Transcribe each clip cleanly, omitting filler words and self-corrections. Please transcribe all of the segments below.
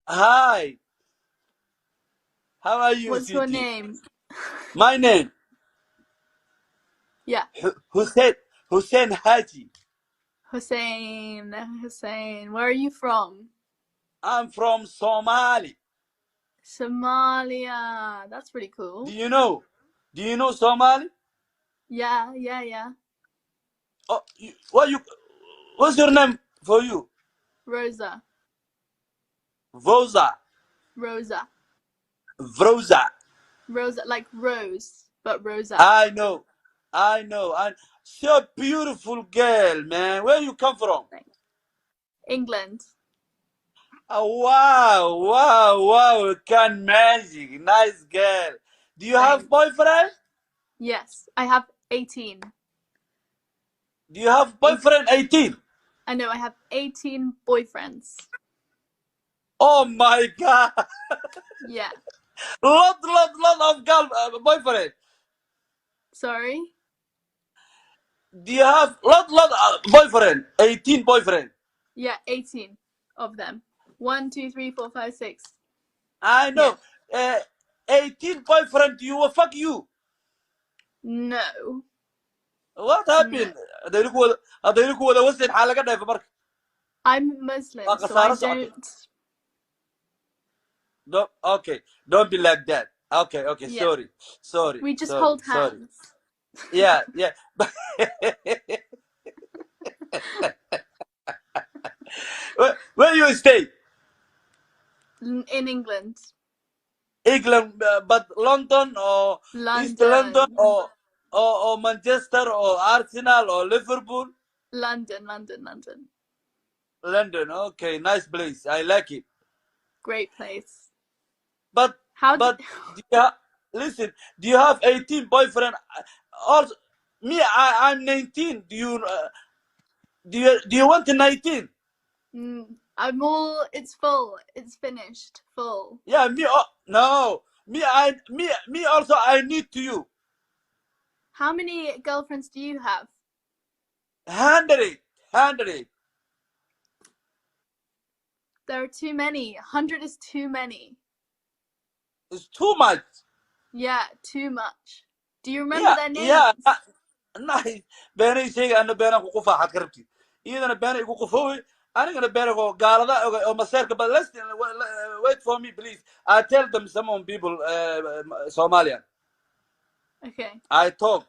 Hi. How are you, What's your Sweetie? name? My name, Yeah. Hussein Haji. Hussein. Hussein. Where are you from? I'm from Somali. Somalia. That's pretty cool. Do you know? Do you know Somali? Yeah. Oh, what's your name for you? Rosa. Voza. Rosa. Vroza. Rosa, like Rose, but Rosa. I know. And so beautiful girl, man. Where you come from? England. Oh, wow. Can magic. Nice girl. Do you have Thanks. boyfriend? Yes, I have 18. Do you have boyfriend 18? I know, I have 18 boyfriends. Oh my God. Yeah. lot of girl boyfriend. Sorry? Do you have lot boyfriend? 18 boyfriend. Yeah, 18 of them. 1, 2, 3, 4, 5, 6. I know. 18 boyfriend. You fuck you. No. What happened? هذا ولا وسن حالك ده في مرك. I'm Muslim, so I don't. No, okay. Don't be like that. Okay. Yeah. Sorry. We just hold hands. Yeah. Where you stay? In England. England, but London or East London or Manchester or Arsenal or Liverpool? London. London, okay, nice place. I like it. Great place. But listen, do you have 18 boyfriend? Also, me, I'm 19. Do you want 19? I'm all. It's full. It's finished. Full. Yeah, me. No, me. Me also. I need to you. How many girlfriends do you have? 100. There are too many. 100 is too many. It's too much. Yeah, too much. Do you remember their names? Yeah. Nice. Beenay sheega ana beena ku qufa xad karabti. Iyadana beena igu qufooy. Anigana beena ko gaalada oo maseerka but listen, wait for me please. I tell them some people Somalian. Okay. I talk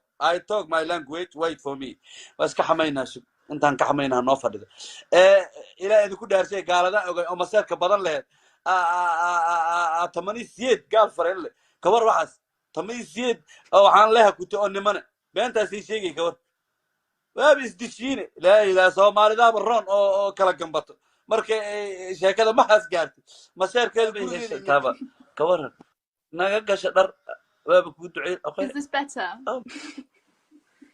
my language. Wait for me. Was ka xamaynaa shub. Intaan ka xamaynaa noo fadhida. Ilaa idinku dhaarsay gaalada oo maseerka badan leh. 88 gaal fareen leh. Kabar waxaas. 88 waxaan leeyahay kuto oo nimana. Beenta si sheegay kabar. Waab isdishiine. La ilaa Soomaalida baroon oo kala gambato. Marka sheekada ma has gaartay. Maseerkeedu bay heshay taaba. Kabar. Naga gasha dhar. Waab ku ducay. Is this better? Oh.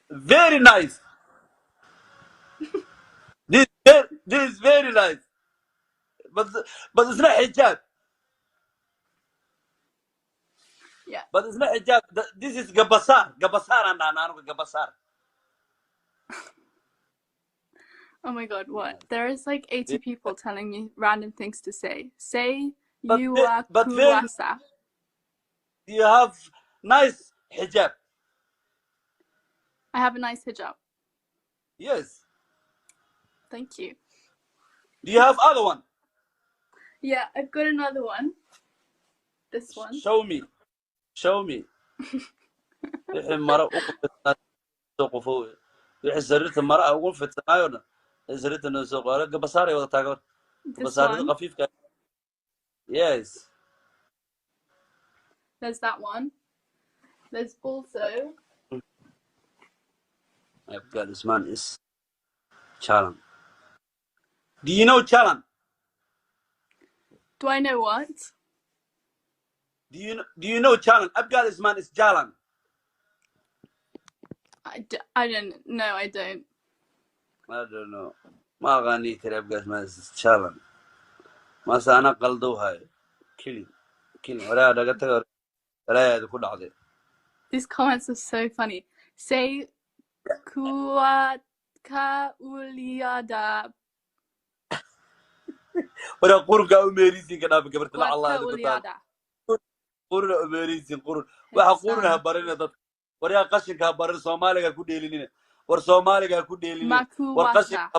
Very nice. This is very nice. But it's not hijab. Yeah. But it's not hijab. This is gabasar. Gabasar and gabasar. Oh my god, what? There is like 80 people telling me random things to say. Say you are kuwasa. You have nice hijab. I have a nice hijab. Yes. Thank you. Do you have other one? Yeah, I've got another one. This one. Show me. مرة أقول سريرة المرأة أقول في التنايون سريرة النسوق قبصاري ولا تاكل قبصاري خفيف كان. Yes. There's that one. There's also. I've got this man is Chalan. Do you know Chalan? Do I know what? Do you know Chalan? I've got this man is Jalan. I don't know. I don't. I don't know. ما غني ترى أبغى اسمه Chalan. ما سأنا قلدوها هاي. كلي ولا دقتها ولا يدخل عليه. These comments are so funny. Say kuat ka uliada. ولا قرن أمريكي كنا بقبرت لا الله warka يقول تعال ulyada قرن أمريكي قرن وحقورنا برينا ضد وريا قشن كبر الصومالي كودي لينا والصومالي كودي لينا والقشن makuwasa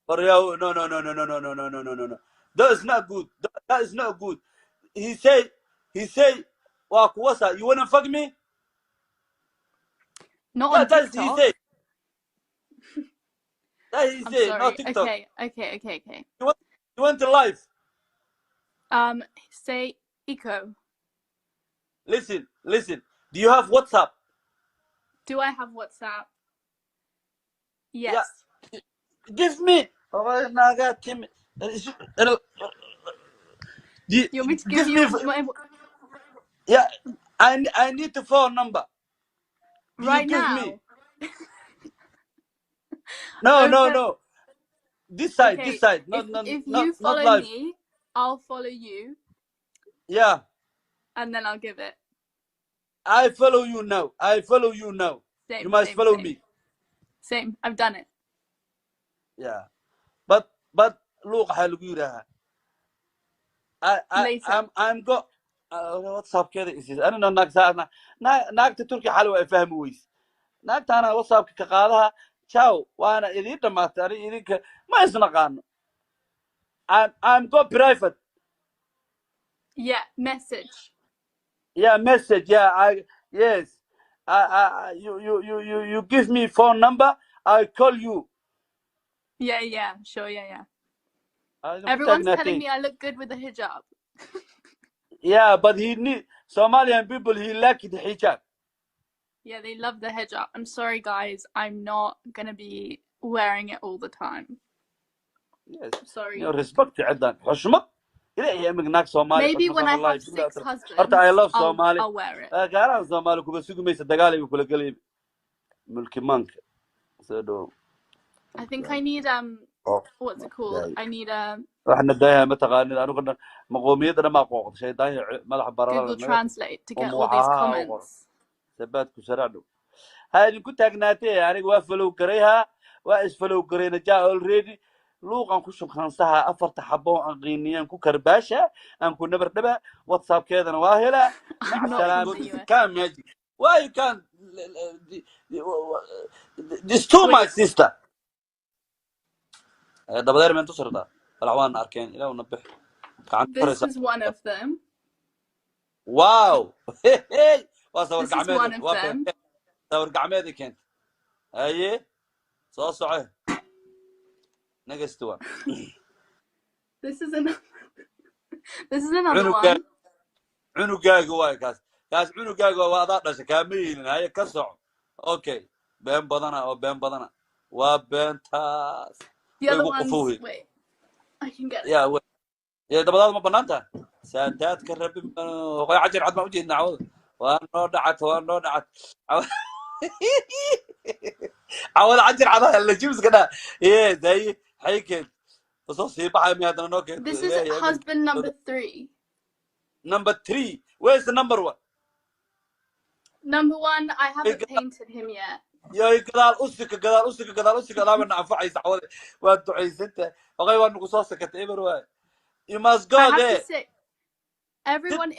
وريا no no no no no no no no no no no no that is not good that is not good he say wakuwasa you wanna fuck me not on that's he TikTok. say that he I'm say sorry. not TikTok Okay. you want the life Say eco. listen do you have WhatsApp Do I have WhatsApp? Yes. yeah give me oh my god Tim You want me to give you my yeah I need the phone number do right you give now? me no this side Okay, this side if not you follow live me, I'll follow you, yeah and then I'll give it. I follow you now Same, you must same, follow same. me Same. I've done it. yeah but look how lagu yiraahdaa Later. I'm go WhatsApp كده is أنا ناك ساعنا ناك تركي حلوة فهم ويس ناك تانا WhatsApp كقالها شاو وأنا إذا ما تري إذا ما يسمعان I'm go private Yeah, message. yeah message yeah yes you give me phone number I call you Yeah, sure, yeah. Everyone's telling me I look good with the hijab. yeah but he need Somalian people he like the hijab Yeah, they love the hijab. I'm sorry, guys. I'm not gonna be wearing it all the time. yes Sorry. you respect عدن حشمت إلى أيامك ناك Somali Maybe when I have 6 husbands, I love Somali I'll wear it. قارن Somali كوبا سوق ميس دجالي بكل قليل ملكي مانك سدو I think I need what's it called? I need a احنا دايما متقانين انا كنا مقوميتنا ما قوقت شيء دايما ملح برا Google Translate to get all these comments. ثبات كسرادو هاي كنت اغناتي يعني وافلو كريها واسفلو كرينا جاء اوريدي لوقان كشم خانسها افرت حبو انقينيان كو كرباشا ان كو نبردبا واتساب كيدنا واهلا مع السلامه كان يجي why you can't this too my sister دبدير من تصردا العوان اركين الى ونبح This is one of them. واو This is one of them. صور قعميدي كنت اي soo soco next one This is another one. cunugaaga waay kaas cunugaaga waa adaa dhasha kaama yeelin haye ka soco okay been badana waa beentaas The other ones, wait, I can get it. يا dabadaad ma banaanta saadaad ka rabin qoy cajir cad ma u jeedna cawada waa noo dhacad عوض عجر على اللي جيمس كده ايه زي حيكت تصوصي بحي مي هذا نوكي This is husband number 3. Number 3 where's the number 1 Number 1 I haven't painted him yet. يا قدال أسك لا من عفعي عوض وادعيس انت وغاي وان قصاصك كتيبر واي you must go I there have to say everyone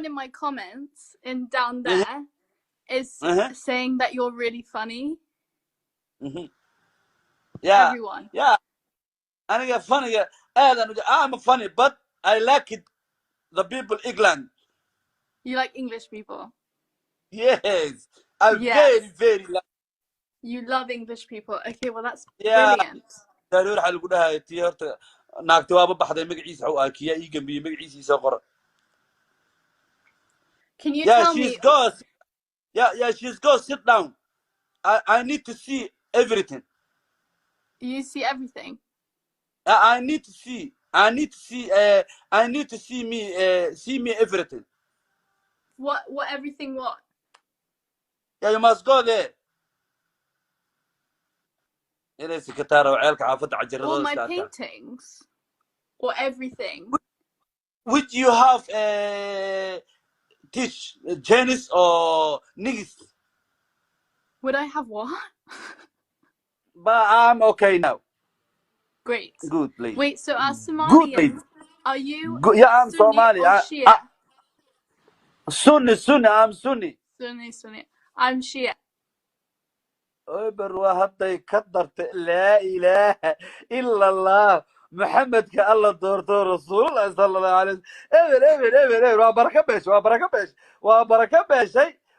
in my comments down there is saying that you're really funny. Yeah. Everyone. Yeah. I'm funny. I'm funny, but I like it. The people England. You like English people? Yes. I'm very like. You love English people. Okay, well that's brilliant. ضروري حلو كده تيارت ناقتوا ببحض مقعيس أو أكيا يجن بي مقعيس يسقر. Can you tell me? She's go sit down. I need to see everything. You see everything. I need to see me everything. What everything what? Yeah, you must go there. All my paintings or everything. Would you have teach Janice or Nigis? Would I have what? But I'm okay now. Great. Good lady. Wait, so are Good lady. Somalians, are you Yeah, I'm Sunni Somali. or Shia? Sunni, I'm Sunni. Sunni. I'm Shia. بروا هدي كدرت لا إله إلا الله محمد كالله دور رسول الله صلى الله عليه وسلم إبر وبركة بيش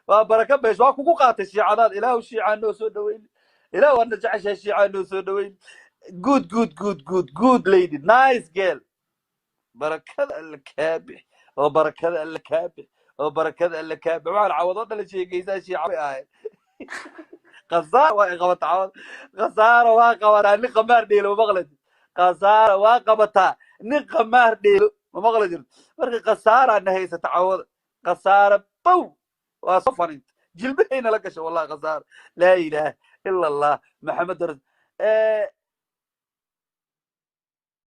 وبركة بيش وكوكو قاتل الشيعانات إله الشيعان نو سودوين إله وانا جعش الشيعان نو سودوين good lady nice girl بركة الكابح وبركة الكابح مع العوضات اللي شيء قيسا شيعان خسارة واقبت عوض خسارة واقبت نقمار ديلو مغلد خسارة واقبتها نقمار ديلو مغلد مركي خسارة انها هي ستعوض خسارة بو وصفن انت جلبين لك والله خسارة لا اله الا الله محمد